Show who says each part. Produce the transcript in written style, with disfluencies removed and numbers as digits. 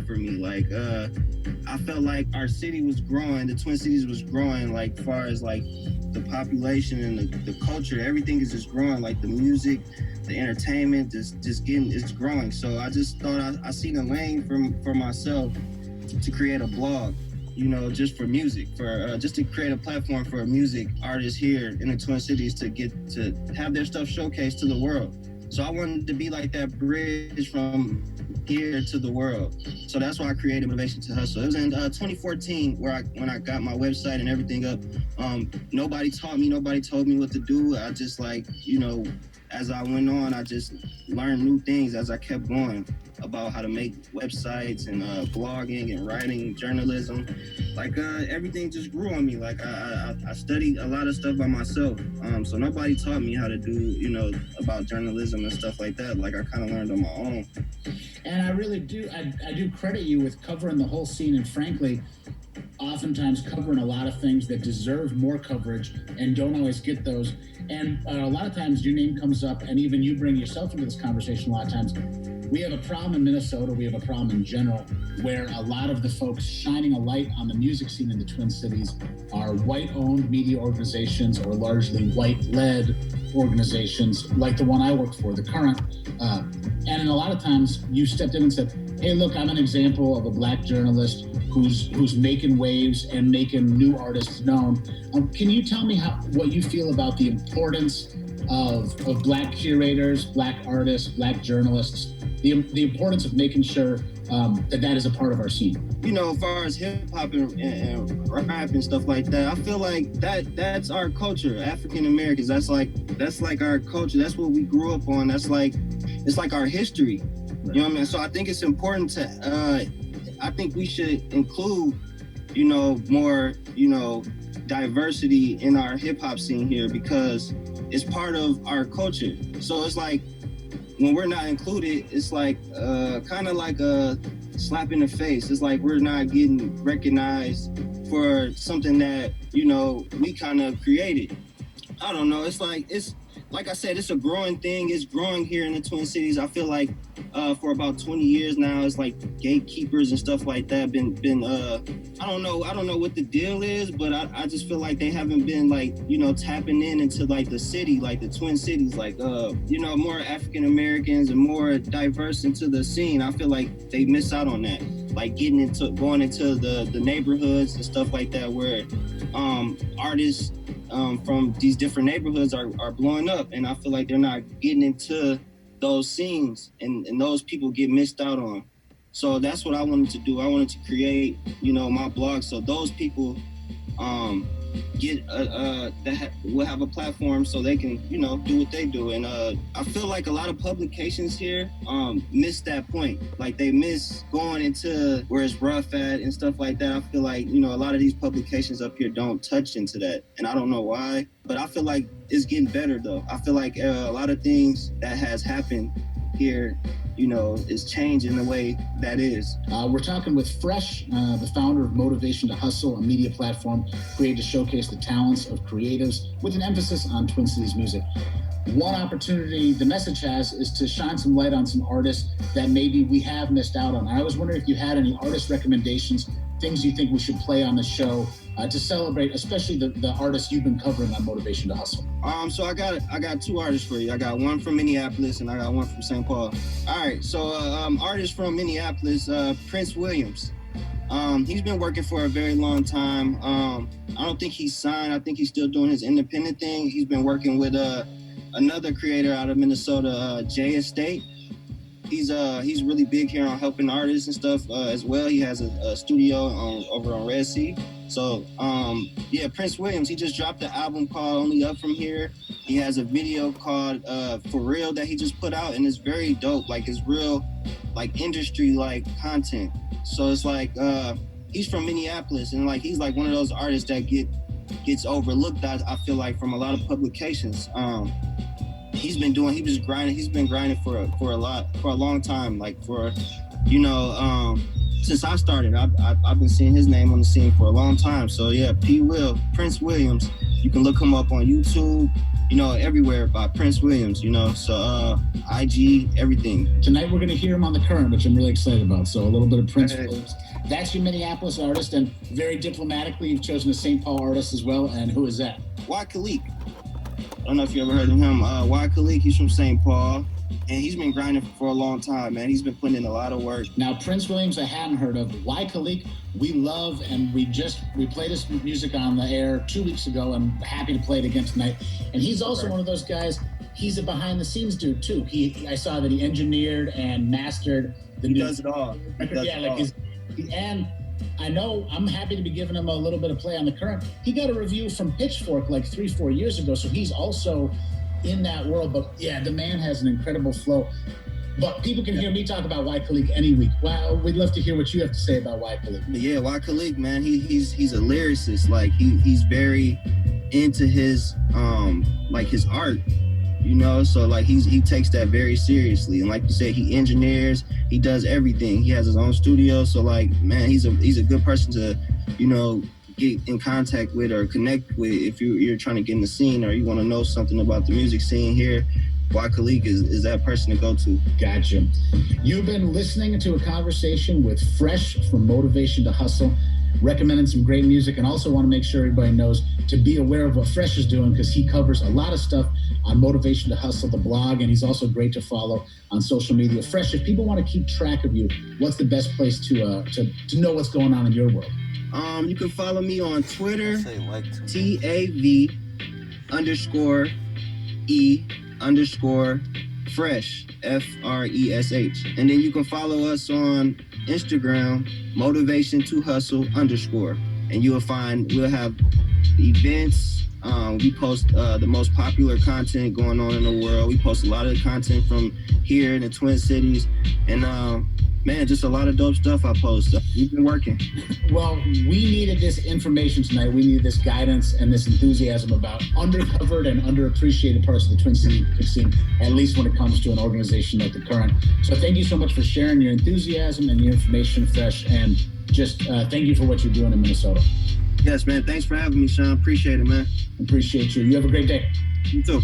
Speaker 1: for me. Like I felt like our city was growing, the Twin Cities was growing, like far as like the population and the culture, everything is just growing. Like the music, the entertainment, just getting it's growing. So I just thought I seen a lane for myself to create a blog, just for music, for just to create a platform for music artists here in the Twin Cities to get to have their stuff showcased to the world. So I wanted to be like that bridge from here to the world. So that's why I created Motivation to Hustle. It was in 2014 when I got my website and everything up. Nobody taught me, nobody told me what to do. I just as I went on, I just learned new things as I kept going about how to make websites and blogging and writing, journalism. Like everything just grew on me. Like I studied a lot of stuff by myself. So nobody taught me how to do, about journalism and stuff like that. Like I kind of learned on my own.
Speaker 2: And I really do, I do credit you with covering the whole scene, and frankly, oftentimes covering a lot of things that deserve more coverage and don't always get those. And a lot of times your name comes up, and even you bring yourself into this conversation a lot of times. We have a problem in Minnesota, we have a problem in general, where a lot of the folks shining a light on the music scene in the Twin Cities are white-owned media organizations or largely white-led organizations like the one I work for, The Current. And in a lot of times you stepped in and said, hey, look, I'm an example of a Black journalist who's making waves and making new artists known. Can you tell me what you feel about the importance of Black curators, Black artists, Black journalists, the importance of making sure that is a part of our scene?
Speaker 1: As far as hip hop and rap and stuff like that, I feel like that's our culture. African Americans, that's like our culture. That's what we grew up on. It's like our history. You know what I mean? So I think it's important to I think we should include, more, diversity in our hip hop scene here, because it's part of our culture. So it's like when we're not included, it's like kind of like a slap in the face. It's like we're not getting recognized for something that, we kind of created. I don't know. It's like I said, it's a growing thing. It's growing here in the Twin Cities. I feel like for about 20 years now, it's like gatekeepers and stuff like that been I don't know what the deal is, but I just feel like they haven't been like, tapping into like the city, like the Twin Cities, like more African Americans and more diverse into the scene. I feel like they miss out on that, like going into the neighborhoods and stuff like that, where artists from these different neighborhoods are blowing up, and I feel like they're not getting into those scenes, and those people get missed out on. So that's what I wanted to do. I wanted to create, my blog, so those people get that will have a platform so they can, do what they do. And I feel like a lot of publications here miss that point. Like they miss going into where it's rough at and stuff like that. I feel like, a lot of these publications up here don't touch into that, and I don't know why, but I feel like it's getting better though. I feel like a lot of things that has happened here, is changing the way that is.
Speaker 2: We're talking with Fresh, the founder of Motivation to Hustle, a media platform created to showcase the talents of creatives with an emphasis on Twin Cities music. One opportunity the message has is to shine some light on some artists that maybe we have missed out on. I was wondering if you had any artist recommendations, things you think we should play on the show to celebrate, especially the artists you've been covering on Motivation to Hustle.
Speaker 1: So I got two artists for you. I got one from Minneapolis and I got one from St. Paul. All right, so artist from Minneapolis, Prince Williams. He's been working for a very long time. I don't think he's signed. I think he's still doing his independent thing. He's been working with another creator out of Minnesota, Jay Estate. He's really big here on helping artists and stuff as well. He has a studio over on Red Sea. So Prince Williams, he just dropped an album called Only Up From Here. He has a video called For Real that he just put out, and it's very dope. Like it's real, like industry like content. So it's like he's from Minneapolis, and like he's like one of those artists that gets overlooked. I feel like from a lot of publications. He's been grinding for a long time, like for, since I started. I've been seeing his name on the scene for a long time. So yeah, Prince Williams, you can look him up on YouTube. everywhere by Prince Williams, so IG, everything.
Speaker 2: Tonight we're going to hear him on The Current, which I'm really excited about. So a little bit of Prince Williams. That's your Minneapolis artist, and very diplomatically, you've chosen a St. Paul artist as well. And who is that?
Speaker 1: Why Khalik. I don't know if you ever heard of him. Why Khalik, he's from St. Paul, and he's been grinding for a long time, man. He's been putting in a lot of work.
Speaker 2: Now, Prince Williams, I hadn't heard of. Why Khalik, we love, and we played his music on the air 2 weeks ago. I'm happy to play it again tonight. And he's also one of those guys, he's a behind-the-scenes dude, too. I saw that he engineered and mastered the
Speaker 1: He does it all.
Speaker 2: And I know I'm happy to be giving him a little bit of play on The Current. He got a review from Pitchfork like 3-4 years ago, so he's also in that world. But yeah, the man has an incredible flow. But people can hear me talk about Why Khalik any week. Well, we'd love to hear what you have to say about Why Khalik.
Speaker 1: Yeah, Why Khalik, man, he's a lyricist. Like he's very into his his art. So like he takes that very seriously, and like you said, he engineers, he does everything. He has his own studio, so like, man, he's a good person to get in contact with or connect with if you're trying to get in the scene or you want to know something about the music scene here. Why Khalik is that person to go to.
Speaker 2: Gotcha. You've been listening to a conversation with Fresh from Motivation to Hustle, recommending some great music, and also want to make sure everybody knows to be aware of what Fresh is doing, because he covers a lot of stuff on Motivation to Hustle, the blog, and he's also great to follow on social media. Fresh, if people want to keep track of you, what's the best place to know what's going on in your world?
Speaker 1: You can follow me on Twitter, TAV_E_fresh, FRESH. And then you can follow us on Instagram, MotivationToHustle_. And we'll have events. We post the most popular content going on in the world. We post a lot of content from here in the Twin Cities. And man, just a lot of dope stuff I post. We've been working.
Speaker 2: Well, we needed this information tonight. We needed this guidance and this enthusiasm about undercovered and underappreciated parts of the Twin Cities scene, at least when it comes to an organization like The Current. So thank you so much for sharing your enthusiasm and your information, Fresh, and just thank you for what you're doing in Minnesota.
Speaker 1: Yes, man. Thanks for having me, Sean. Appreciate it, man.
Speaker 2: Appreciate you. You have a great day.
Speaker 1: You too.